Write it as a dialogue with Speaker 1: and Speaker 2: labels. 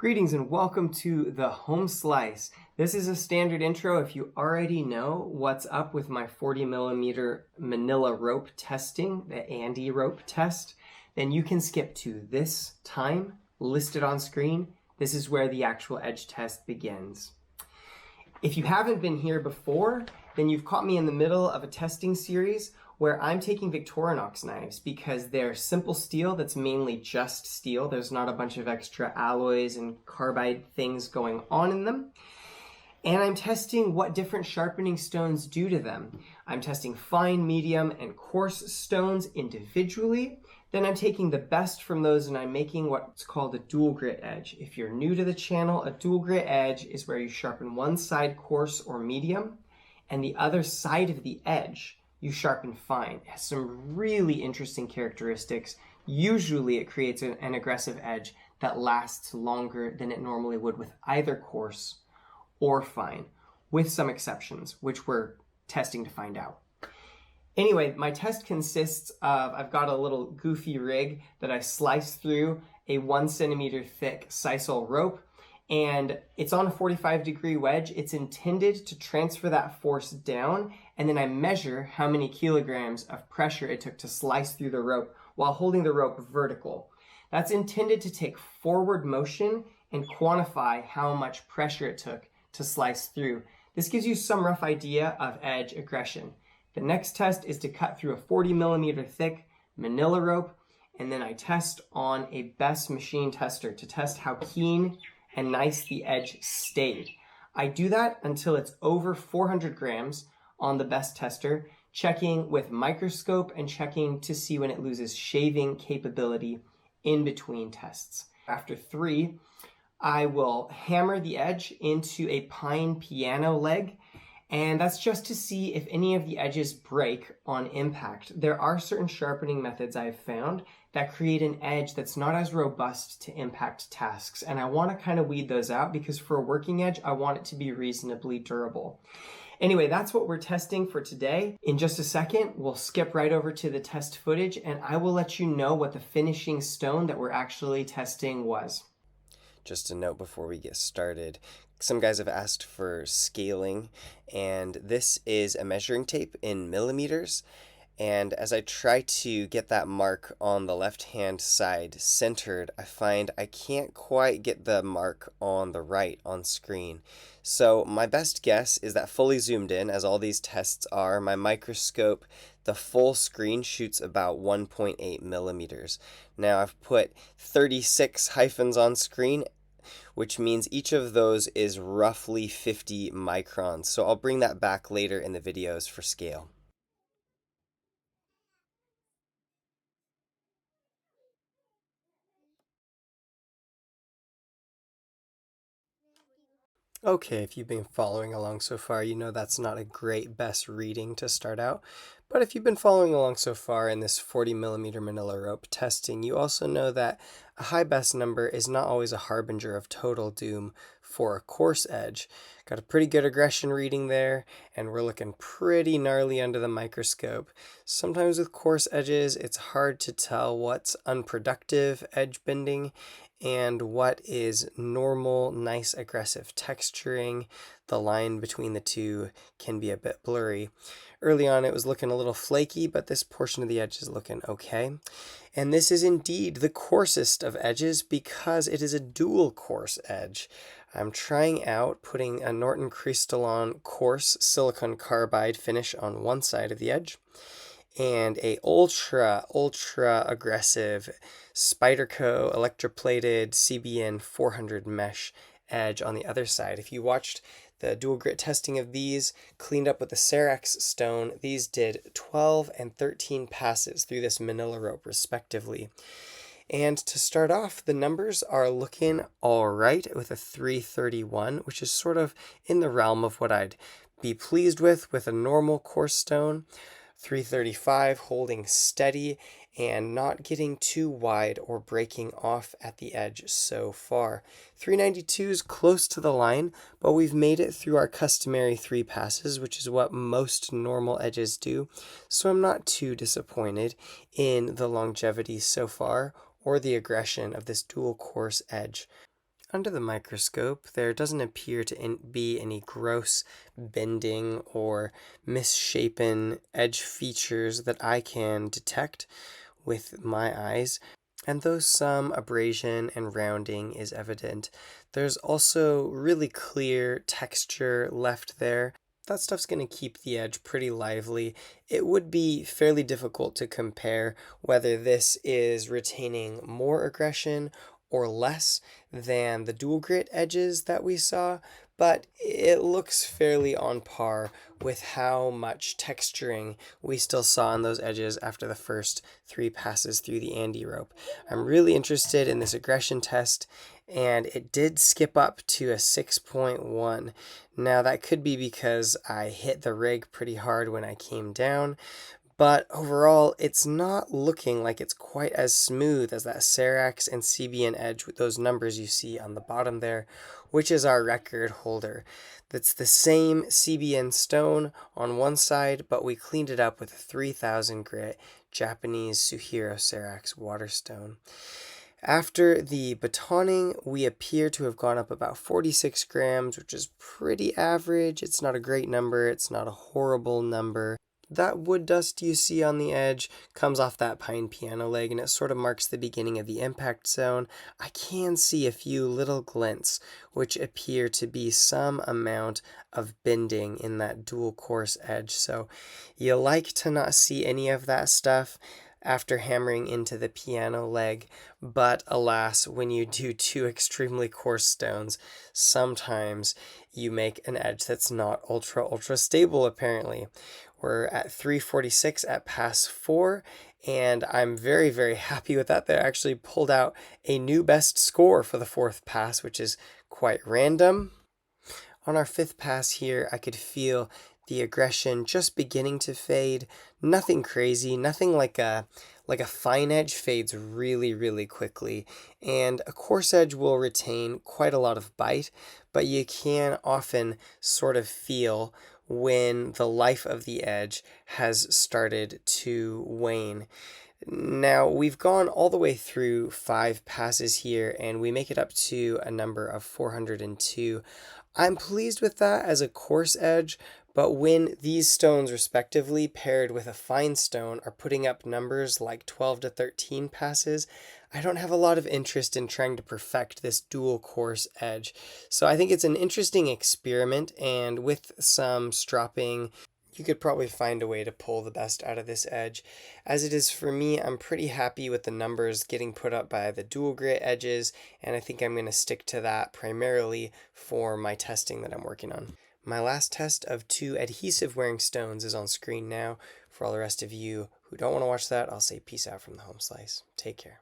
Speaker 1: Greetings and welcome to the Home Slice. This is a standard intro. If you already know what's up with my 40mm Manila rope testing, the ANDE rope test, then you can skip to this time listed on screen. This is where the actual edge test begins. If you haven't been here before, then you've caught me in the middle of a testing series where I'm taking Victorinox knives because they're simple steel that's mainly just steel. There's not a bunch of extra alloys and carbide things going on in them. And I'm testing what different sharpening stones do to them. I'm testing fine, medium, and coarse stones individually. Then I'm taking the best from those and I'm making what's called a dual grit edge. If you're new to the channel, a dual grit edge is where you sharpen one side coarse or medium and the other side of the edge you sharpen fine. It has some really interesting characteristics. Usually it creates an aggressive edge that lasts longer than it normally would with either coarse or fine, with some exceptions, which we're testing to find out. Anyway, my test consists of, I've got a little goofy rig that I slice through a 1 centimeter thick sisal rope, and it's on a 45-degree wedge. It's intended to transfer that force down, and then I measure how many kilograms of pressure it took to slice through the rope while holding the rope vertical. That's intended to take forward motion and quantify how much pressure it took to slice through. This gives you some rough idea of edge aggression. The next test is to cut through a 40mm thick Manila rope, and then I test on a Best machine tester to test how keen and nice the edge stayed. I do that until it's over 400 grams on the Best tester, checking with microscope and checking to see when it loses shaving capability in between tests. After 3, I will hammer the edge into a pine piano leg, and that's just to see if any of the edges break on impact. There are certain sharpening methods I've found that create an edge that's not as robust to impact tasks, and I want to kind of weed those out because for a working edge, I want it to be reasonably durable. Anyway, that's what we're testing for today. In just a second, we'll skip right over to the test footage, and I will let you know what the finishing stone that we're actually testing was.
Speaker 2: Just a note before we get started, some guys have asked for scaling, and this is a measuring tape in millimeters. And as I try to get that mark on the left-hand side centered, I find I can't quite get the mark on the right on screen. So my best guess is that fully zoomed in, as all these tests are, my microscope, the full screen shoots about 1.8 millimeters. Now I've put 36 hyphens on screen, which means each of those is roughly 50 microns. So I'll bring that back later in the videos for scale. Okay, if you've been following along so far, you know that's not a great best reading to start out. But if you've been following along so far in this 40mm Manila rope testing, you also know that a high best number is not always a harbinger of total doom for a coarse edge. Got a pretty good aggression reading there, and we're looking pretty gnarly under the microscope. Sometimes with coarse edges, it's hard to tell what's unproductive edge bending and what is normal, nice, aggressive texturing. The line between the two can be a bit blurry. Early on it was looking a little flaky, but this portion of the edge is looking okay. And this is indeed the coarsest of edges because it is a dual coarse edge. I'm trying out putting a Norton Crystolon Coarse silicon carbide finish on one side of the edge and a ultra aggressive Spyderco Electroplated CBN 400 mesh edge on the other side. If you watched the dual grit testing of these, cleaned up with the Cerex stone, these did 12 and 13 passes through this Manila rope respectively. And to start off, the numbers are looking all right with a 331, which is sort of in the realm of what I'd be pleased with a normal coarse stone. 335 holding steady and not getting too wide or breaking off at the edge so far. 392 is close to the line, but we've made it through our customary 3 passes, which is what most normal edges do, so I'm not too disappointed in the longevity so far or the aggression of this dual coarse edge. Under the microscope, there doesn't appear to be any gross bending or misshapen edge features that I can detect with my eyes. And though some abrasion and rounding is evident, there's also really clear texture left there. That stuff's going to keep the edge pretty lively. It would be fairly difficult to compare whether this is retaining more aggression or less than the dual grit edges that we saw, but it looks fairly on par with how much texturing we still saw on those edges after the first 3 passes through the ANDE rope. I'm really interested in this aggression test, and it did skip up to a 6.1. Now that could be because I hit the rig pretty hard when I came down, but overall, it's not looking like it's quite as smooth as that Cerax and CBN edge with those numbers you see on the bottom there, which is our record holder. That's the same CBN stone on one side, but we cleaned it up with a 3000 grit Japanese Suhiro Cerax water stone. After the batoning, we appear to have gone up about 46 grams, which is pretty average. It's not a great number. It's not a horrible number. That wood dust you see on the edge comes off that pine piano leg, and it sort of marks the beginning of the impact zone. I can see a few little glints, which appear to be some amount of bending in that dual coarse edge. So you like to not see any of that stuff after hammering into the piano leg, but alas, when you do 2 extremely coarse stones, sometimes you make an edge that's not ultra stable apparently. We're at 346 at pass 4, and I'm very happy with that. They actually pulled out a new best score for the 4th pass, which is quite random. On our 5th pass here, I could feel the aggression just beginning to fade. Nothing crazy, nothing like a fine edge fades really quickly, and a coarse edge will retain quite a lot of bite, but you can often sort of feel when the life of the edge has started to wane. Now, we've gone all the way through 5 passes here, and we make it up to a number of 402. I'm pleased with that as a coarse edge, but when these stones respectively paired with a fine stone are putting up numbers like 12 to 13 passes, I don't have a lot of interest in trying to perfect this dual coarse edge. So I think it's an interesting experiment, and with some stropping, you could probably find a way to pull the best out of this edge. As it is for me, I'm pretty happy with the numbers getting put up by the dual grit edges, and I think I'm going to stick to that primarily for my testing that I'm working on. My last test of 2 adhesive wearing stones is on screen now. For all the rest of you who don't want to watch that, I'll say peace out from the home slice. Take care.